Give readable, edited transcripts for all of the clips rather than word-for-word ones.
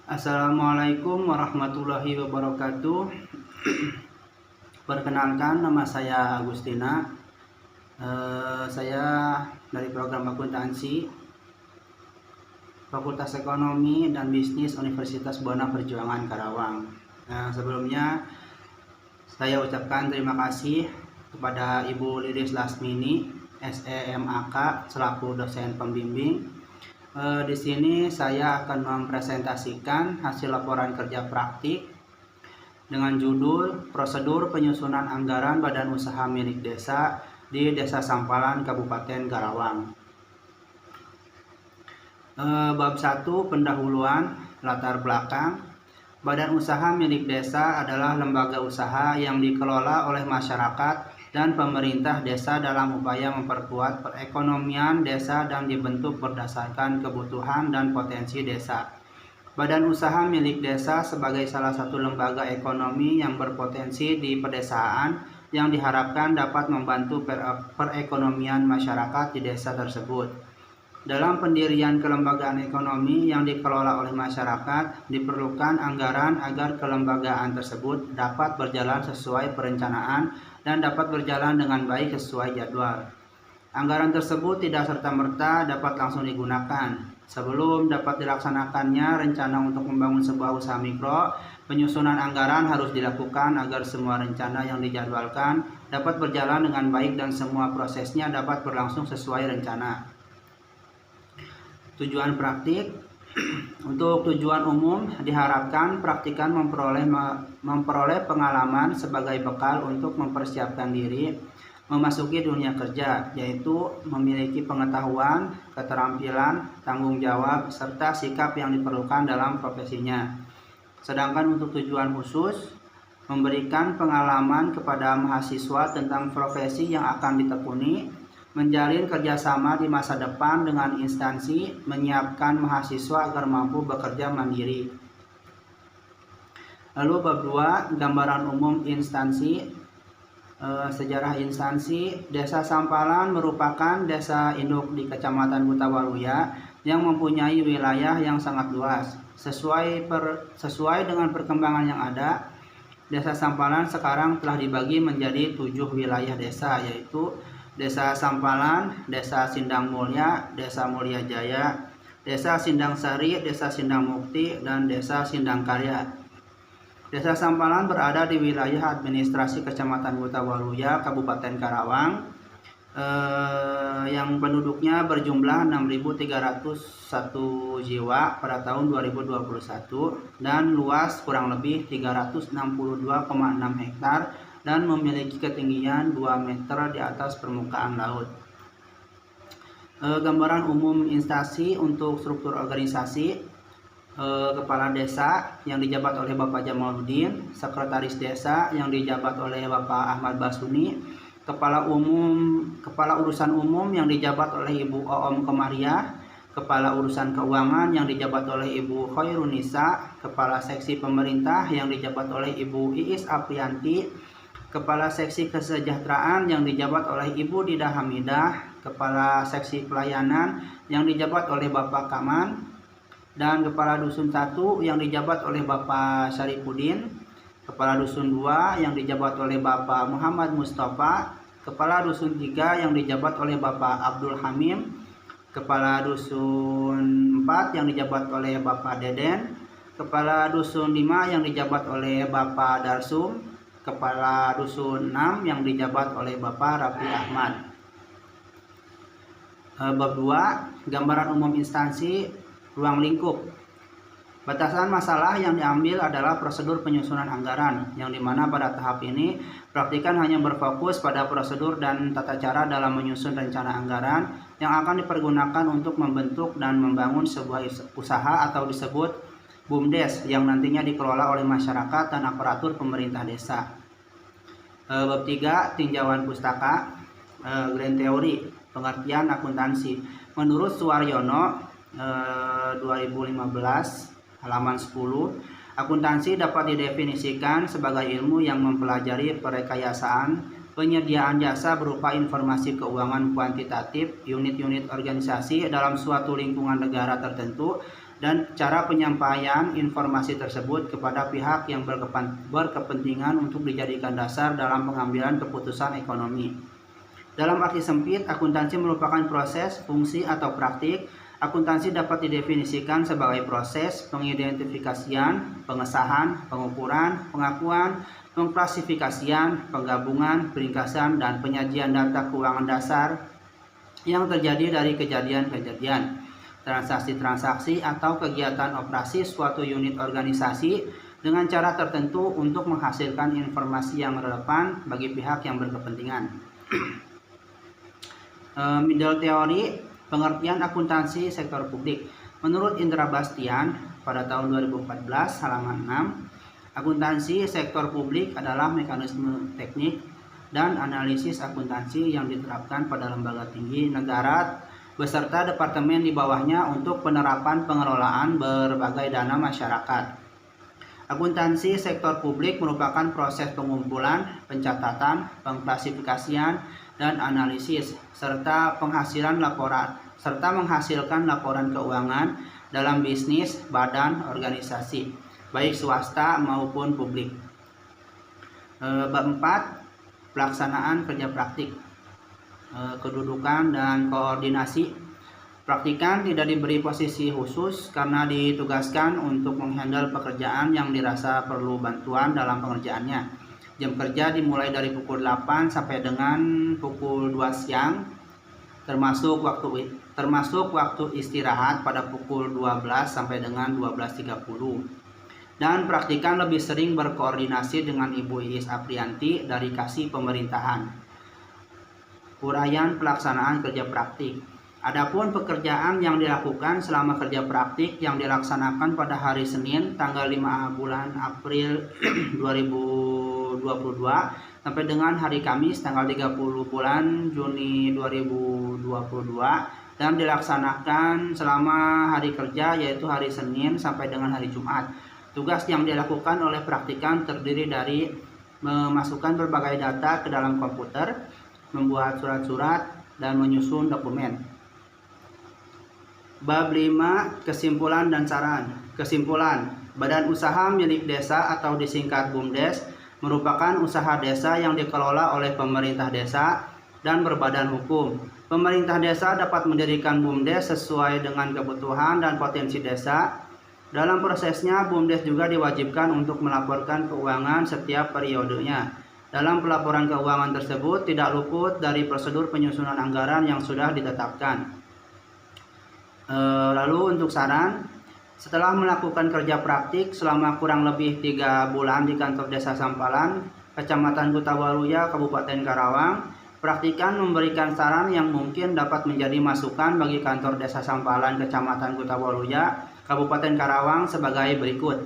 Assalamualaikum warahmatullahi wabarakatuh. Perkenalkan, nama saya Agustina. Saya dari program akuntansi Fakultas Ekonomi dan Bisnis Universitas Buana Perjuangan Karawang. Sebelumnya saya ucapkan terima kasih kepada Ibu Lilis Lasmini, SEMAK, selaku dosen pembimbing. Di sini saya akan mempresentasikan hasil laporan kerja praktik dengan judul Prosedur Penyusunan Anggaran Badan Usaha Milik Desa di Desa Sampalan, Kabupaten Karawang. Bab 1, pendahuluan, latar belakang. Badan usaha milik desa adalah lembaga usaha yang dikelola oleh masyarakat dan pemerintah desa dalam upaya memperkuat perekonomian desa dan dibentuk berdasarkan kebutuhan dan potensi desa. Badan usaha milik desa sebagai salah satu lembaga ekonomi yang berpotensi di pedesaan yang diharapkan dapat membantu perekonomian masyarakat di desa tersebut. Dalam pendirian kelembagaan ekonomi yang dikelola oleh masyarakat, diperlukan anggaran agar kelembagaan tersebut dapat berjalan sesuai perencanaan dan dapat berjalan dengan baik sesuai jadwal. Anggaran tersebut tidak serta-merta dapat langsung digunakan. Sebelum dapat dilaksanakannya rencana untuk membangun sebuah usaha mikro, penyusunan anggaran harus dilakukan agar semua rencana yang dijadwalkan dapat berjalan dengan baik dan semua prosesnya dapat berlangsung sesuai rencana. Tujuan praktik. Untuk tujuan umum diharapkan praktikan memperoleh pengalaman sebagai bekal untuk mempersiapkan diri memasuki dunia kerja, yaitu memiliki pengetahuan, keterampilan, tanggung jawab, serta sikap yang diperlukan dalam profesinya. Sedangkan untuk tujuan khusus, memberikan pengalaman kepada mahasiswa tentang profesi yang akan ditekuni, menjalin kerjasama di masa depan dengan instansi, menyiapkan mahasiswa agar mampu bekerja mandiri. Lalu bab 2, gambaran umum instansi. Sejarah instansi. Desa Sampalan merupakan desa induk di Kecamatan Kutawaluya yang mempunyai wilayah yang sangat luas. Sesuai dengan perkembangan yang ada, Desa Sampalan sekarang telah dibagi menjadi 7 wilayah desa, yaitu Desa Sampalan, Desa Sindang Mulya, Desa Mulya Jaya, Desa Sindang Sari, Desa Sindang Mukti, dan Desa Sindang Karya. Desa Sampalan berada di wilayah administrasi Kecamatan Kutawaluya, Kabupaten Karawang, yang penduduknya berjumlah 6.301 jiwa pada tahun 2021 dan luas kurang lebih 362,6 hektar dan memiliki ketinggian 2 meter di atas permukaan laut. Gambaran umum instansi. Untuk struktur organisasi, Kepala Desa yang dijabat oleh Bapak Jamaluddin, Sekretaris Desa yang dijabat oleh Bapak Ahmad Basuni, Kepala Urusan Umum yang dijabat oleh Ibu Oom Komariah, Kepala Urusan Keuangan yang dijabat oleh Ibu Khairunisa, Kepala Seksi Pemerintah yang dijabat oleh Ibu Iis Aprianti, Kepala Seksi Kesejahteraan yang dijabat oleh Ibu Didah Hamidah, Kepala Seksi Pelayanan yang dijabat oleh Bapak Kaman, dan Kepala Dusun 1 yang dijabat oleh Bapak Syarifudin, Kepala Dusun 2 yang dijabat oleh Bapak Muhammad Mustafa, Kepala Dusun 3 yang dijabat oleh Bapak Abdul Hamim, Kepala Dusun 4 yang dijabat oleh Bapak Deden, Kepala Dusun 5 yang dijabat oleh Bapak Darsum, Kepala Dusun 6 yang dijabat oleh Bapak Raffi Ahmad. Bab 2, gambaran umum instansi, ruang lingkup. Batasan masalah yang diambil adalah prosedur penyusunan anggaran, yang dimana pada tahap ini praktikan hanya berfokus pada prosedur dan tata cara dalam menyusun rencana anggaran yang akan dipergunakan untuk membentuk dan membangun sebuah usaha atau disebut BUMDes yang nantinya dikelola oleh masyarakat dan aparatur pemerintah desa. Bab 3, tinjauan pustaka. Grand Theory, pengertian akuntansi. Menurut Suwaryono 2015 halaman 10, akuntansi dapat didefinisikan sebagai ilmu yang mempelajari perekayasaan, penyediaan jasa berupa informasi keuangan kuantitatif unit-unit organisasi dalam suatu lingkungan negara tertentu, dan cara penyampaian informasi tersebut kepada pihak yang berkepentingan untuk dijadikan dasar dalam pengambilan keputusan ekonomi. Dalam arti sempit, akuntansi merupakan proses, fungsi, atau praktik. Akuntansi dapat didefinisikan sebagai proses pengidentifikasian, pengesahan, pengukuran, pengakuan, pengklasifikasian, penggabungan, peringkasan, dan penyajian data keuangan dasar yang terjadi dari kejadian-kejadian, transaksi-transaksi, atau kegiatan operasi suatu unit organisasi dengan cara tertentu untuk menghasilkan informasi yang relevan bagi pihak yang berkepentingan. Middle teori, pengertian akuntansi sektor publik. Menurut Indra Bastian pada tahun 2014 halaman 6, akuntansi sektor publik adalah mekanisme teknik dan analisis akuntansi yang diterapkan pada lembaga tinggi negara beserta departemen di bawahnya untuk penerapan pengelolaan berbagai dana masyarakat. Akuntansi sektor publik merupakan proses pengumpulan, pencatatan, pengklasifikasian, dan analisis serta menghasilkan laporan keuangan dalam bisnis badan organisasi, baik swasta maupun publik. Bab 4, pelaksanaan kerja praktik. Kedudukan dan koordinasi. Praktikan tidak diberi posisi khusus karena ditugaskan untuk menghandle pekerjaan yang dirasa perlu bantuan dalam pengerjaannya. Jam kerja dimulai dari pukul 8 sampai dengan pukul 2 siang, termasuk waktu istirahat pada pukul 12 sampai dengan 12.30. Dan praktikan lebih sering berkoordinasi dengan Ibu Iis Aprianti dari Kasih Pemerintahan. Uraian pelaksanaan kerja praktik. Adapun pekerjaan yang dilakukan selama kerja praktik yang dilaksanakan pada hari Senin tanggal 5 bulan April 2022 sampai dengan hari Kamis tanggal 30 bulan Juni 2022 dan dilaksanakan selama hari kerja yaitu hari Senin sampai dengan hari Jumat. Tugas yang dilakukan oleh praktikan terdiri dari memasukkan berbagai data ke dalam komputer, membuat surat-surat, dan menyusun dokumen. Bab 5, kesimpulan dan saran. Kesimpulan, badan usaha milik desa atau disingkat BUMDes merupakan usaha desa yang dikelola oleh pemerintah desa dan berbadan hukum. Pemerintah desa dapat mendirikan BUMDes sesuai dengan kebutuhan dan potensi desa. Dalam prosesnya, BUMDes juga diwajibkan untuk melaporkan keuangan setiap periodenya. Dalam pelaporan keuangan tersebut tidak luput dari prosedur penyusunan anggaran yang sudah ditetapkan. Lalu untuk saran, setelah melakukan kerja praktik selama kurang lebih 3 bulan di kantor Desa Sampalan, Kecamatan Kutawaluya, Kabupaten Karawang, praktikan memberikan saran yang mungkin dapat menjadi masukan bagi kantor Desa Sampalan, Kecamatan Kutawaluya, Kabupaten Karawang sebagai berikut.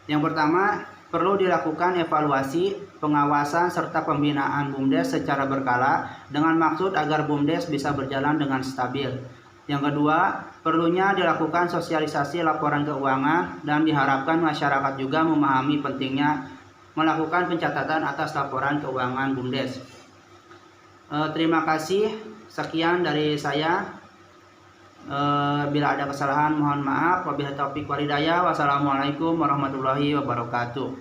Yang pertama, perlu dilakukan evaluasi, pengawasan, serta pembinaan BUMDes secara berkala dengan maksud agar BUMDes bisa berjalan dengan stabil. Yang kedua, perlunya dilakukan sosialisasi laporan keuangan dan diharapkan masyarakat juga memahami pentingnya melakukan pencatatan atas laporan keuangan BUMDes. Terima kasih, sekian dari saya. Bila ada kesalahan mohon maaf. Wabillahi taufiq wal hidayah. Wassalamualaikum warahmatullahi wabarakatuh.